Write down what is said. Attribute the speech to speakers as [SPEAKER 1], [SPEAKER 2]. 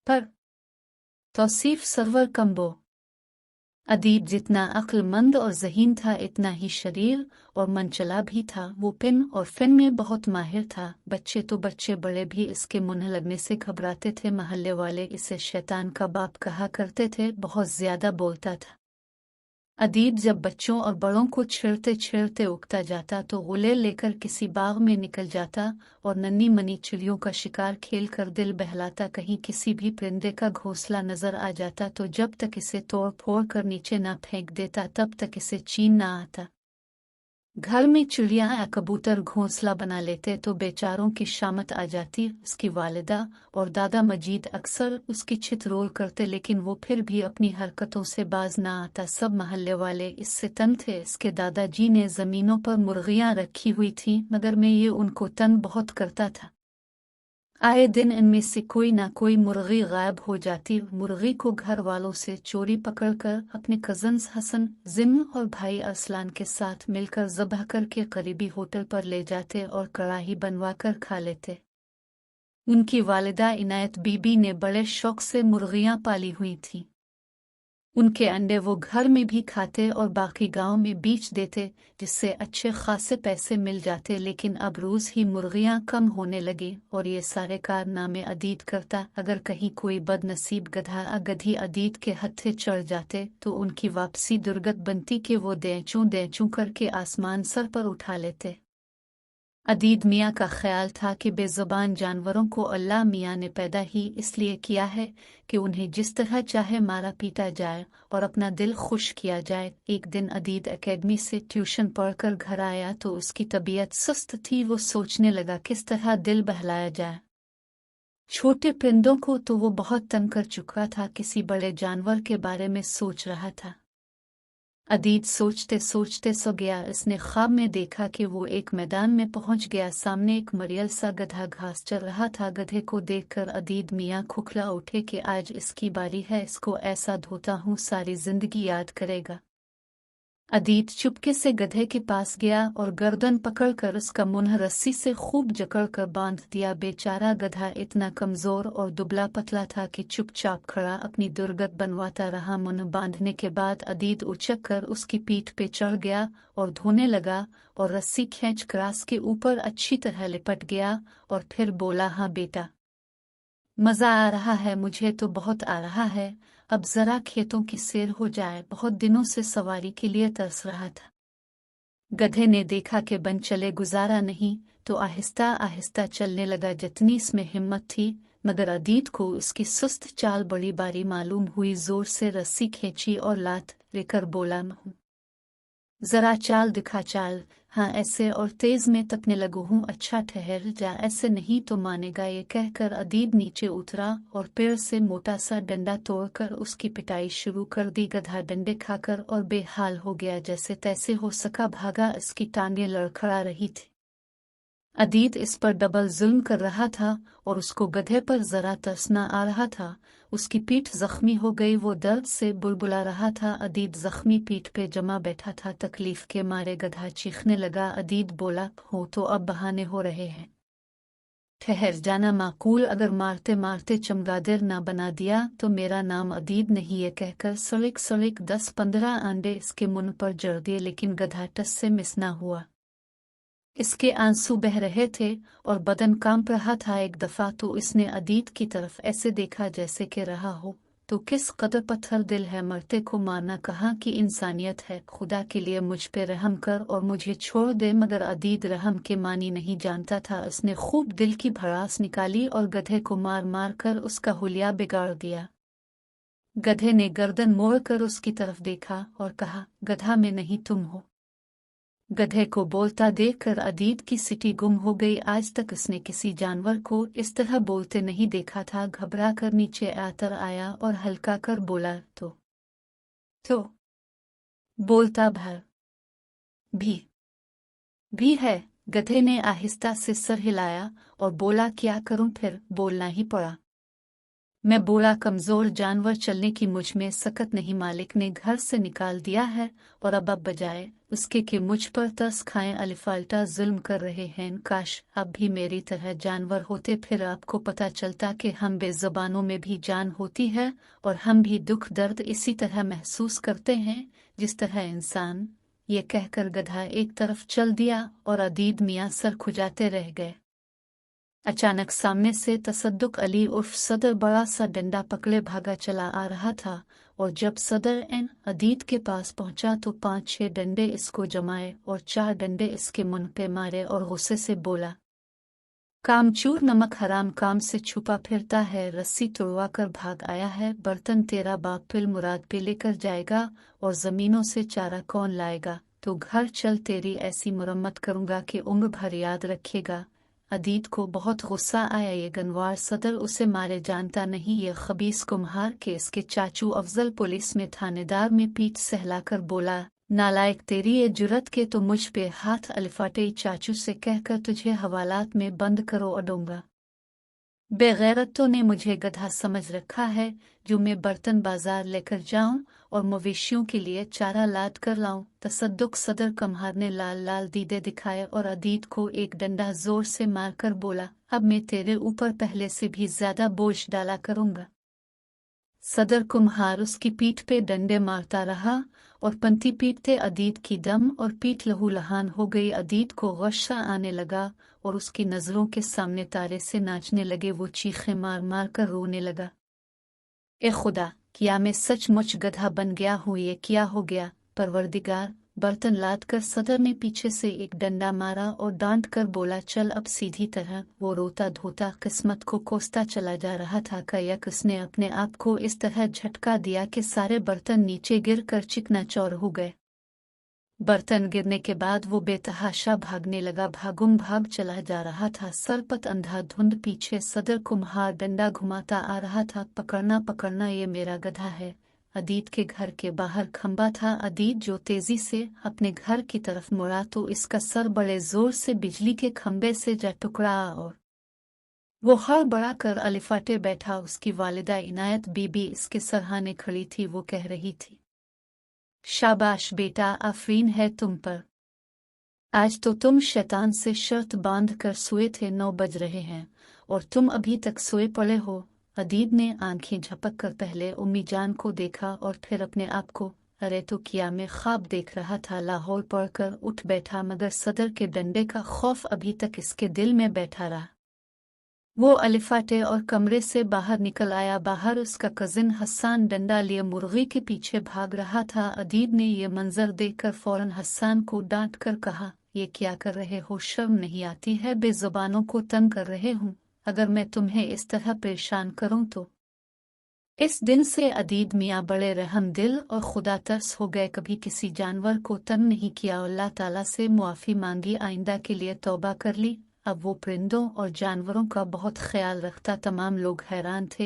[SPEAKER 1] पर Tausif server combo. अदीब जितना अक्लमंद और ज़हीन था इतना ही शरीर और मनचला भी था। वो पिन और फिन में बहुत माहिर था। बच्चे तो बच्चे बड़े भी इसके मुंह लगने से घबराते थे। महल्ले वाले इसे शैतान का बाप कहा करते थे, बहुत ज्यादा बोलता था। अदीब जब बच्चों और बड़ों को छेड़ते छेड़ते उगता जाता तो गुलेल लेकर किसी बाग में निकल जाता और नन्ही मनी चिड़ियों का शिकार खेल कर दिल बहलाता। कहीं किसी भी परिंदे का घोंसला नजर आ जाता तो जब तक इसे तोड़ फोड़ कर नीचे ना फेंक देता तब तक इसे चैन ना आता। घर में चिड़िया या कबूतर घोंसला बना लेते तो बेचारों की शामत आ जाती। उसकी वालिदा और दादा मजीद अक्सर उसकी छितरोल करते, लेकिन वो फिर भी अपनी हरकतों से बाज ना आता। सब महल्ले वाले इससे तंग थे। इसके दादाजी ने जमीनों पर मुर्गियां रखी हुई थीं, मगर में ये उनको तंग बहुत करता था। आए दिन इनमें से कोई ना कोई मुर्गी गायब हो जाती। मुर्गी को घर वालों से चोरी पकड़कर अपने कजन्स हसन, जिम और भाई अरसलान के साथ मिलकर ज़बह करके करीबी होटल पर ले जाते और कड़ाही बनवाकर खा लेते। उनकी वालिदा इनायत बीबी ने बड़े शौक से मुर्गियां पाली हुई थीं। उनके अंडे वो घर में भी खाते और बाकी गांव में बेच देते, जिससे अच्छे खासे पैसे मिल जाते। लेकिन अब रोज ही मुर्गियां कम होने लगी और ये सारे कारनामे अदीद करता। अगर कहीं कोई बदनसीब गधा या गधी अदीद के हत्थे चढ़ जाते तो उनकी वापसी दुर्गत बनती कि वो दैचूं करके आसमान सर पर उठा लेते। अदीद मियाँ का ख्याल था कि बेज़ुबान जानवरों को अल्लाह मियाँ ने पैदा ही इसलिए किया है कि उन्हें जिस तरह चाहे मारा पीटा जाए और अपना दिल खुश किया जाए। एक दिन अदीद एकेडमी से ट्यूशन पढ़कर घर आया तो उसकी तबीयत सुस्त थी। वो सोचने लगा किस तरह दिल बहलाया जाए। छोटे परिंदों को तो वो बहुत तंग कर चुका था, किसी बड़े जानवर के बारे में सोच रहा था। अदीद सोचते सोचते सो गया। इसने ख्वाब में देखा कि वो एक मैदान में पहुंच गया। सामने एक मरियल सा गधा घास चर रहा था। गधे को देखकर अदीद मियाँ खुखला उठे कि आज इसकी बारी है, इसको ऐसा धोता हूँ सारी जिंदगी याद करेगा। अदीद चुपके से गधे के पास गया और गर्दन पकड़कर उसका मुंह रस्सी से खूब जकड़कर बांध दिया। बेचारा गधा इतना कमजोर और दुबला पतला था कि चुपचाप खड़ा अपनी दुर्गत बनवाता रहा। मुंह बांधने के बाद अदीद उछक कर उसकी पीठ पे चढ़ गया और धोने लगा और रस्सी खींच कर उसके ऊपर अच्छी तरह लिपट गया और फिर बोला, हाँ बेटा, मजा आ रहा है, मुझे तो बहुत आ रहा है। अब जरा खेतों की सैर हो जाए, बहुत दिनों से सवारी के लिए तरस रहा था। गधे ने देखा कि बन चले गुजारा नहीं तो आहिस्ता आहिस्ता चलने लगा जितनी इसमें हिम्मत थी। मगर अदीद को उसकी सुस्त चाल बड़ी बारी मालूम हुई। जोर से रस्सी खींची और लात लेकर बोला, जरा चाल दिखा चाल। हाँ ऐसे, और तेज में तकने लगू हूँ। अच्छा ठहर जा, ऐसे नहीं तो मानेगा। ये कहकर अदीब नीचे उतरा और पेड़ से मोटा सा डंडा तोड़कर उसकी पिटाई शुरू कर दी। गधा डंडे खाकर और बेहाल हो गया। जैसे तैसे हो सका भागा, इसकी टांगें लड़खड़ा रही थी। अदीद इस पर डबल जुल्म कर रहा था और उसको गधे पर जरा तरस न आ रहा था। उसकी पीठ जख्मी हो गई, वो दर्द से बुलबुला रहा था। अदीद जख्मी पीठ पे जमा बैठा था। तकलीफ के मारे गधा चीखने लगा। अदीद बोला, हो तो अब बहाने हो रहे हैं, ठहर जाना माकूल। अगर मारते मारते चमगादड़ ना बना दिया तो मेरा नाम अदीद नहीं। ये कहकर सड़क सड़क 10-15 अंडे इसके मुंह पर जड़ दिए, लेकिन गधा टस से मिस ना हुआ। इसके आंसू बह रहे थे और बदन कांप रहा था। एक दफा तो इसने अदीद की तरफ ऐसे देखा जैसे कि रहा हो, तो किस कदर पत्थर दिल है, मरते को मारना कहाँ की इंसानियत है। खुदा के लिए मुझ पे रहम कर और मुझे छोड़ दे। मगर अदीद रहम के मानी नहीं जानता था। उसने खूब दिल की भड़ास निकाली और गधे को मार मार कर उसका हुलिया बिगाड़ दिया। गधे ने गर्दन मोड़ कर उसकी तरफ देखा और कहा, गधा में नहीं तुम हो। गधे को बोलता देखकर अदीद की सिटी गुम हो गई। आज तक उसने किसी जानवर को इस तरह बोलते नहीं देखा था। घबरा कर नीचे आतर आया और हल्का कर बोला, तो बोलता भर भी है। गधे ने आहिस्ता से सर हिलाया और बोला, क्या करूं, फिर बोलना ही पड़ा। मैं बूढ़ा कमजोर जानवर, चलने की मुझ में सकत नहीं, मालिक ने घर से निकाल दिया है और अब बजाए उसके कि मुझ पर तरस खाएं अलिफाल्टा जुल्म कर रहे हैं। काश अब भी मेरी तरह जानवर होते, फिर आपको पता चलता कि हम बेज़ुबानों में भी जान होती है और हम भी दुख दर्द इसी तरह महसूस करते हैं जिस तरह इंसान। ये कहकर गधा एक तरफ चल दिया और अदीद मियाँ सर खुजाते रह गए। अचानक सामने से तसद्दुक अली उर्फ सदर बड़ा सा डंडा पकड़े भागा चला आ रहा था, और जब सदर एन अदीद के पास पहुंचा तो 5-6 डंडे इसको जमाए और 4 डंडे इसके मुंह पे मारे और गुस्से से बोला, कामचूर, नमक हराम, काम से छुपा फिरता है, रस्सी तोड़वा कर भाग आया है, बर्तन तेरा बाप फिल मुराद पे लेकर जाएगा और जमीनों से चारा कौन लाएगा, तो घर चल, तेरी ऐसी मुरम्मत करूंगा कि उम्र भर याद रखेगा। अदीद को बहुत गुस्सा आया। ये गनवार सदर उसे मारे जानता नहीं, ये खबीस कुम्हार के इसके चाचू अफजल पुलिस में थानेदार में पीठ सहलाकर बोला, नालायक, तेरी ये जुर्रत के तो मुझ पे हाथ अलिफाटे, चाचू से कहकर तुझे हवालात में बंद करो अडूंगा। बेगैरतों ने मुझे गधा समझ रखा है जो मैं बर्तन बाजार लेकर जाऊं और मवेशियों के लिए चारा लाद कर लाऊं। तसद्दुक सदर कम्हार ने लाल लाल दीदे दिखाए और अदीद को एक डंडा जोर से मारकर बोला, अब मैं तेरे ऊपर पहले से भी ज्यादा बोझ डाला करूंगा। सदर कुम्हार उसकी पीठ पे डंडे मारता रहा और पंथी पीटते अदीद की दम और पीठ लहूलुहान हो गई। अदीद को गुस्सा आने लगा और उसकी नजरों के सामने तारे से नाचने लगे। वो चीखें मार मार कर रोने लगा, ए खुदा, क्या मैं सचमुच गधा बन गया हूँ? ये क्या हो गया परवरदिगार। बर्तन लाद कर सदर ने पीछे से एक डंडा मारा और डांट कर बोला, चल अब सीधी तरह। वो रोता धोता किस्मत को कोसता चला जा रहा था कि उसने अपने आप को इस तरह झटका दिया कि सारे बर्तन नीचे गिर कर चिकनाचौर हो गए। बर्तन गिरने के बाद वो बेतहाशा भागने लगा, भागुम भाग चला जा रहा था, सरपत अंधाधुंध। पीछे सदर कुम्हार डंडा घुमाता आ रहा था, पकड़ना पकड़ना, ये मेरा गधा है। अदीद के घर के बाहर खंबा था। अदीद जो तेजी से अपने घर की तरफ मुड़ा तो इसका सर बड़े जोर से बिजली के खंबे से जा टुकड़ा और वो हड़बड़ा कर अलिफाटे बैठा। उसकी वालिदा इनायत बीबी इसके सरहाने खड़ी थी। वो कह रही थी, शाबाश बेटा, आफरीन है तुम पर, आज तो तुम शैतान से शर्त बांध कर सोए थे। 9 बज रहे हैं और तुम अभी तक सोए पड़े हो। अदीद ने आंखें झपक कर पहले उम्मी जान को देखा और फिर अपने आप को। अरे तो क्या मैं ख्वाब देख रहा था? लाहौर पढ़कर उठ बैठा, मगर सदर के डंडे का खौफ अभी तक इसके दिल में बैठा रहा। वो अलिफाटे और कमरे से बाहर निकल आया। बाहर उसका कजिन हस्सान डंडा लिए मुर्गी के पीछे भाग रहा था। अदीब ने ये मंजर देखकर फौरन हस्सान को डांट कर कहा, ये क्या कर रहे हो? शर्म नहीं आती है? बेजुबानों को तंग कर रहे हूँ। अगर मैं तुम्हें इस तरह परेशान करूं तो। इस दिन से अदीद मियाँ बड़े रहम दिल और खुदा तरस हो गए। कभी किसी जानवर को तंग नहीं किया। अल्लाह ताला से मुआफ़ी मांगी, आइंदा के लिए तौबा कर ली। अब वो परिंदों और जानवरों का बहुत ख्याल रखता। तमाम लोग हैरान थे